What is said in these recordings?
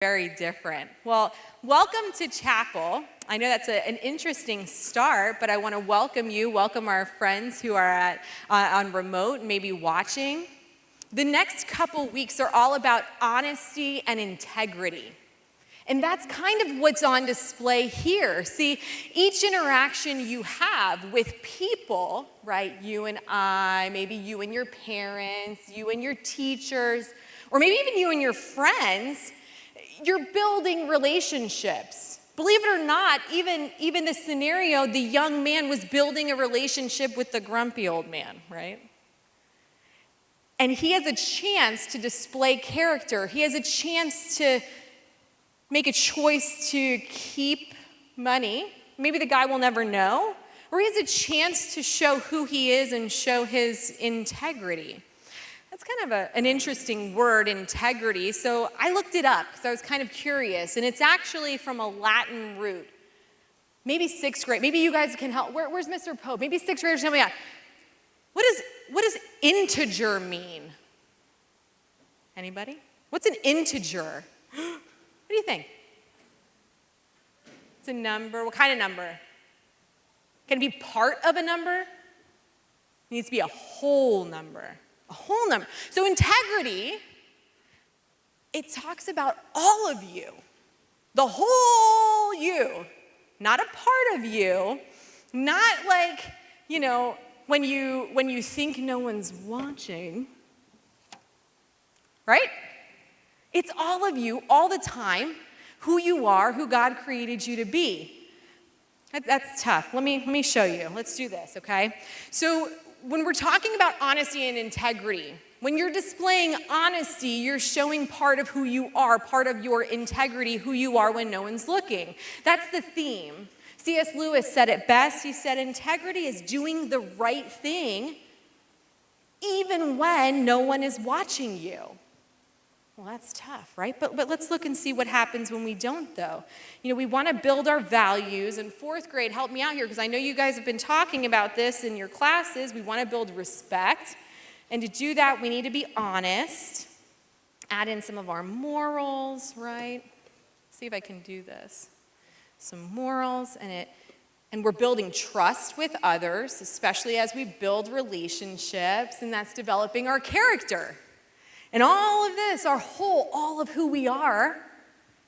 Very different. Well, welcome to chapel. I know that's an interesting start, but I want to welcome our friends who are on remote, maybe watching. The next couple weeks are all about honesty and integrity. And that's kind of what's on display here. See, each interaction you have with people, right, you and I, maybe you and your parents, you and your teachers, or maybe even you and your friends, you're building relationships. Believe it or not, even the scenario, the young man was building a relationship with the grumpy old man, right? And he has a chance to display character. He has a chance to make a choice to keep money. Maybe the guy will never know. Or he has a chance to show who he is and show his integrity. That's kind of an interesting word, integrity. So I looked it up because I was kind of curious. And it's actually from a Latin root. Maybe sixth grade. Maybe you guys can help. Where's Mr. Pope? Maybe sixth graders tell me out. What does integer mean? Anybody? What's an integer? What do you think? It's a number. What kind of number? Can it be part of a number? It needs to be a whole number. A whole number. So integrity, it talks about all of you. The whole you. Not a part of you. Not like, when you think no one's watching. Right? It's all of you, all the time, who you are, who God created you to be. That's tough. Let me show you. Let's do this, okay? So when we're talking about honesty and integrity, when you're displaying honesty, you're showing part of who you are, part of your integrity, who you are when no one's looking. That's the theme. C.S. Lewis said it best. He said, integrity is doing the right thing even when no one is watching you. Well, that's tough, right? But let's look and see what happens when we don't, though. We want to build our values. In fourth grade, help me out here, because I know you guys have been talking about this in your classes. We want to build respect. And to do that, we need to be honest. Add in some of our morals, right? See if I can do this. Some morals, and we're building trust with others, especially as we build relationships, and that's developing our character. And all of this, all of who we are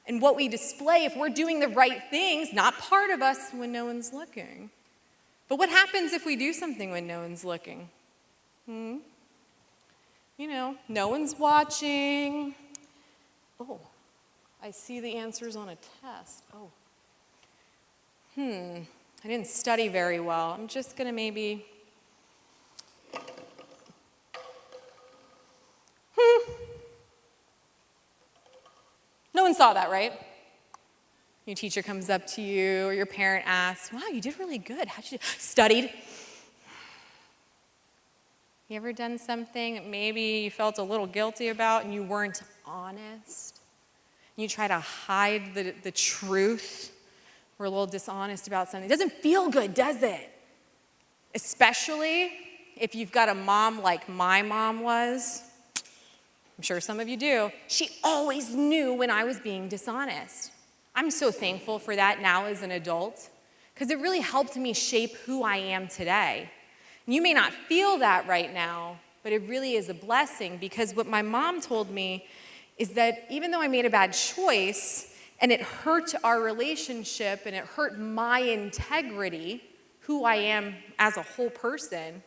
and what we display, if we're doing the right things, not part of us when no one's looking. But what happens if we do something when no one's looking? No one's watching. Oh, I see the answers on a test. I didn't study very well. I'm just going to maybe... No one saw that, right? Your teacher comes up to you, or your parent asks, wow, you did really good. How'd you do? Studied. You ever done something that maybe you felt a little guilty about and you weren't honest? You try to hide the truth. We're a little dishonest about something. It doesn't feel good, does it? Especially if you've got a mom like my mom was. I'm sure some of you do. She always knew when I was being dishonest. I'm so thankful for that now as an adult, because it really helped me shape who I am today. And you may not feel that right now, but it really is a blessing, because what my mom told me is that even though I made a bad choice and it hurt our relationship and it hurt my integrity, who I am as a whole person,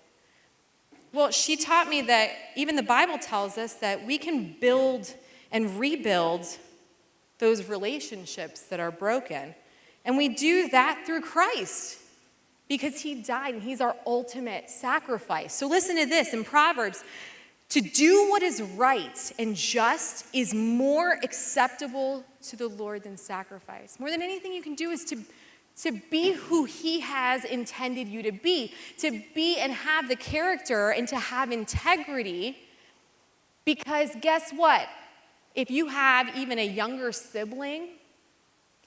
well, she taught me that even the Bible tells us that we can build and rebuild those relationships that are broken. And we do that through Christ, because he died and he's our ultimate sacrifice. So listen to this in Proverbs. To do what is right and just is more acceptable to the Lord than sacrifice. More than anything you can do is to be who he has intended you to be and have the character and to have integrity. Because guess what? If you have even a younger sibling,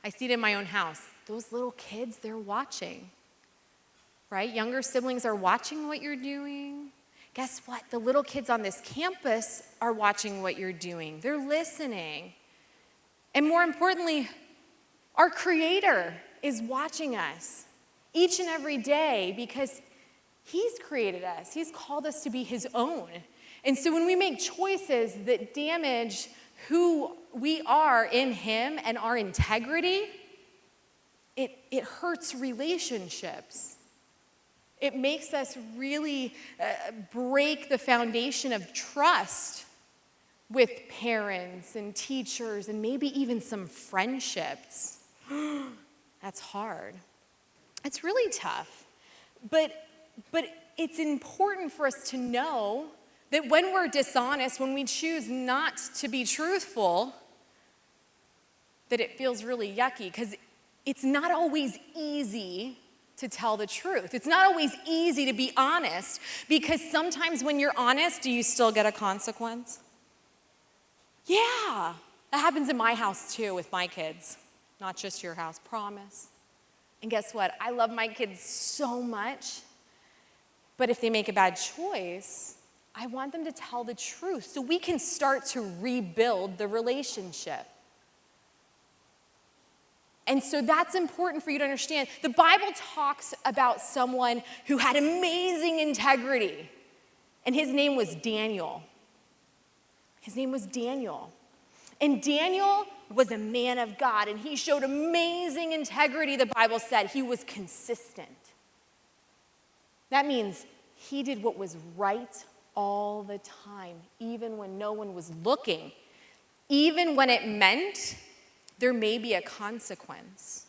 I see it in my own house, those little kids, they're watching, right? Younger siblings are watching what you're doing. Guess what? The little kids on this campus are watching what you're doing. They're listening. And more importantly, our Creator is watching us each and every day because He's created us. He's called us to be His own. And so when we make choices that damage who we are in Him and our integrity, it hurts relationships. It makes us really break the foundation of trust with parents and teachers and maybe even some friendships. That's hard. It's really tough. But it's important for us to know that when we're dishonest, when we choose not to be truthful, that it feels really yucky because it's not always easy to tell the truth. It's not always easy to be honest because sometimes when you're honest, do you still get a consequence? Yeah, that happens in my house too with my kids, not just your house, promise. And guess what? I love my kids so much, but if they make a bad choice, I want them to tell the truth so we can start to rebuild the relationship. And so that's important for you to understand. The Bible talks about someone who had amazing integrity, and his name was Daniel. His name was Daniel. And Daniel was a man of God, and he showed amazing integrity, the Bible said. He was consistent. That means he did what was right all the time, even when no one was looking, even when it meant there may be a consequence.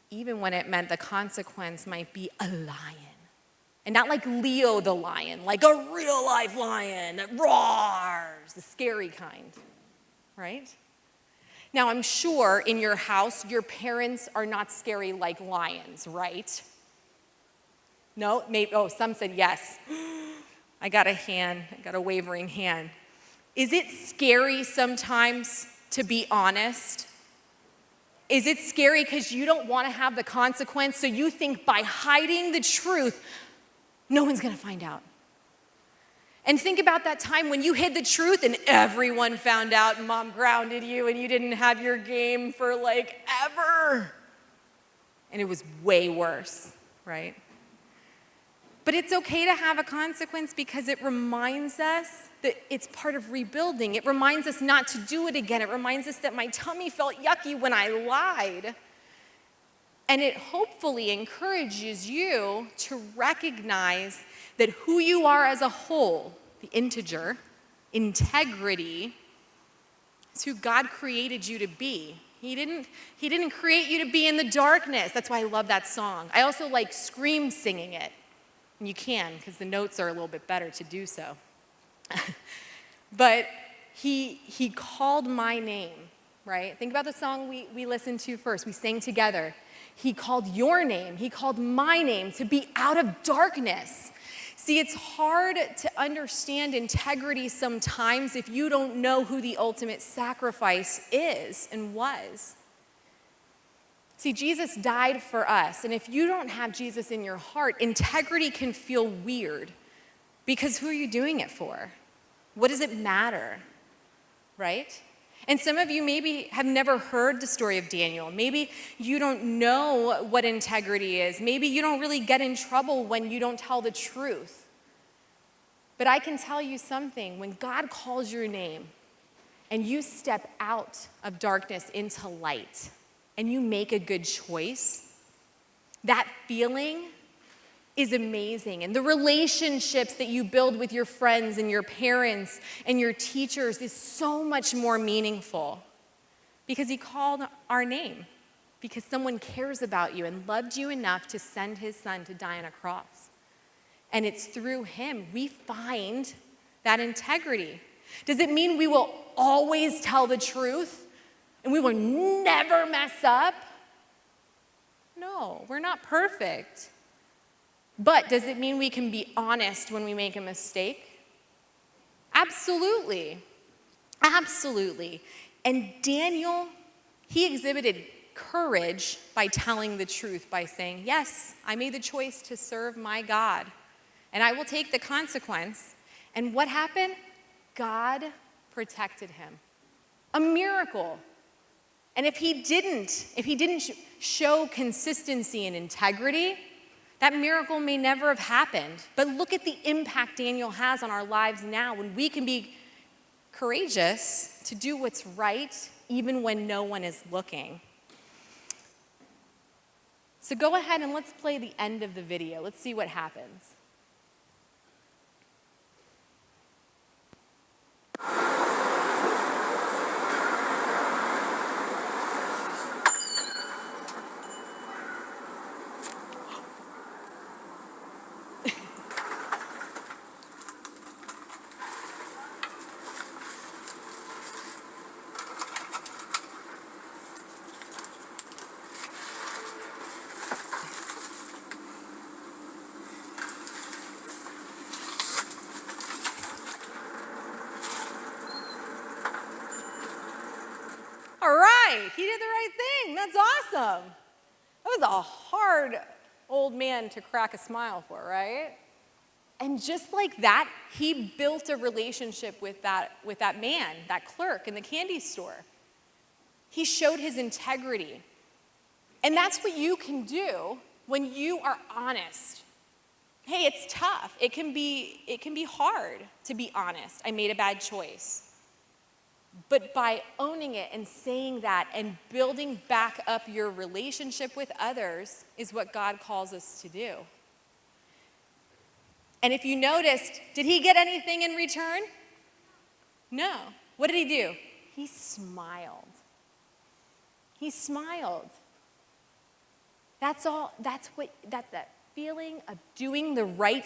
Even when it meant the consequence might be a lion. And not like Leo the lion, like a real life lion that roars, the scary kind, right? Now, I'm sure in your house, your parents are not scary like lions, right? No? Maybe, some said yes. I got a wavering hand. Is it scary sometimes to be honest? Is it scary because you don't want to have the consequence, so you think by hiding the truth, no one's going to find out? And think about that time when you hid the truth and everyone found out and mom grounded you and you didn't have your game for like ever. And it was way worse, right? But it's okay to have a consequence because it reminds us that it's part of rebuilding. It reminds us not to do it again. It reminds us that my tummy felt yucky when I lied. And it hopefully encourages you to recognize that who you are as a whole, the integrity, is who God created you to be. He didn't create you to be in the darkness. That's why I love that song. I also like scream singing it. And you can, because the notes are a little bit better to do so. But he called my name, right? Think about the song we listened to first. We sang together. He called your name. He called my name to be out of darkness. See, it's hard to understand integrity sometimes if you don't know who the ultimate sacrifice is and was. See, Jesus died for us, and if you don't have Jesus in your heart, integrity can feel weird because who are you doing it for? What does it matter, right? And some of you maybe have never heard the story of Daniel. Maybe you don't know what integrity is. Maybe you don't really get in trouble when you don't tell the truth. But I can tell you something. When God calls your name and you step out of darkness into light and you make a good choice, that feeling is amazing. And the relationships that you build with your friends and your parents and your teachers is so much more meaningful because he called our name, because someone cares about you and loved you enough to send his son to die on a cross. And it's through him we find that integrity. Does it mean we will always tell the truth and we will never mess up? No, we're not perfect. But does it mean we can be honest when we make a mistake? Absolutely. Absolutely. And Daniel, he exhibited courage by telling the truth, by saying, yes, I made the choice to serve my God, and I will take the consequence. And what happened? God protected him. A miracle. And if he didn't show consistency and integrity, that miracle may never have happened. But look at the impact Daniel has on our lives now when we can be courageous to do what's right even when no one is looking. So go ahead and let's play the end of the video. Let's see what happens. All right, he did the right thing. That's awesome. That was a hard old man to crack a smile for, right? And just like that, he built a relationship with that man, that clerk in the candy store. He showed his integrity. And that's what you can do when you are honest. Hey, it's tough. It can be hard to be honest. I made a bad choice. But by owning it and saying that and building back up your relationship with others is what God calls us to do. And if you noticed, did he get anything in return? No. What did he do? He smiled. He smiled. That's all. That's that feeling of doing the right